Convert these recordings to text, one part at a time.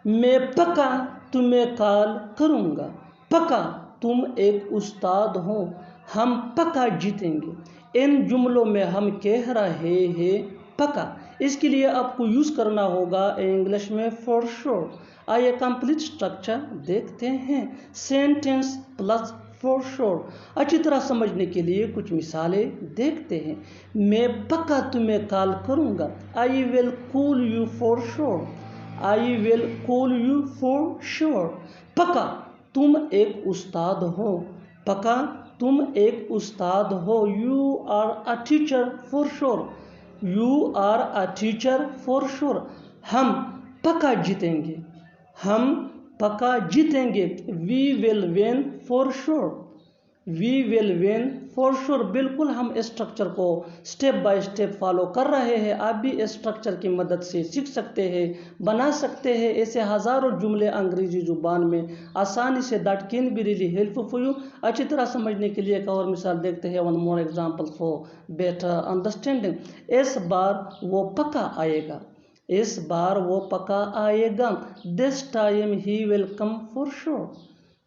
میں پکا تمہیں کال کروں گا. پکا تم ایک استاد ہو. ہم پکا جیتیں گے. ان جملوں میں ہم کہہ رہے ہیں پکا. اس کے لیے آپ کو یوز کرنا ہوگا انگلش میں فور شور. آئیے کمپلیٹ اسٹرکچر دیکھتے ہیں. سینٹینس پلس فور شور. اچھی طرح سمجھنے کے لیے کچھ مثالیں دیکھتے ہیں. میں پکا تمہیں کال کروں گا. I will call you for sure. I will call you for sure. پکا تم ایک استاد ہو. پکا تم ایک استاد ہو. You are a teacher for sure. You are a teacher for sure. ہم پکا جیتیں گے. ہم پکا جیتیں گے. We will win for sure. We will win for sure. بالکل ہم اسٹرکچر کو سٹیپ بائی سٹیپ فالو کر رہے ہیں. آپ بھی اسٹرکچر کی مدد سے سیکھ سکتے ہیں, بنا سکتے ہیں ایسے ہزاروں جملے انگریزی زبان میں آسانی سے. That can be really helpful for you. اچھی طرح سمجھنے کے لیے ایک اور مثال دیکھتے ہیں. One more example for better understanding. اس بار وہ پکا آئے گا. اس بار وہ پکا آئے گا. This time he will come for sure.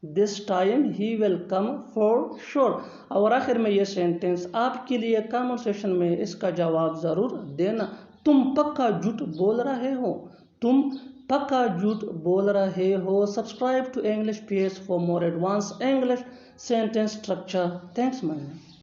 This time he will come for sure. اور آخر میں یہ سینٹینس آپ کے لیے کامنٹ سیکشن میں اس کا جواب ضرور دینا. تم پکا جھوٹ بول رہے ہو. تم پکا جھوٹ بول رہے ہو. Subscribe to English PS for more advanced English sentence structure. Thanks, man.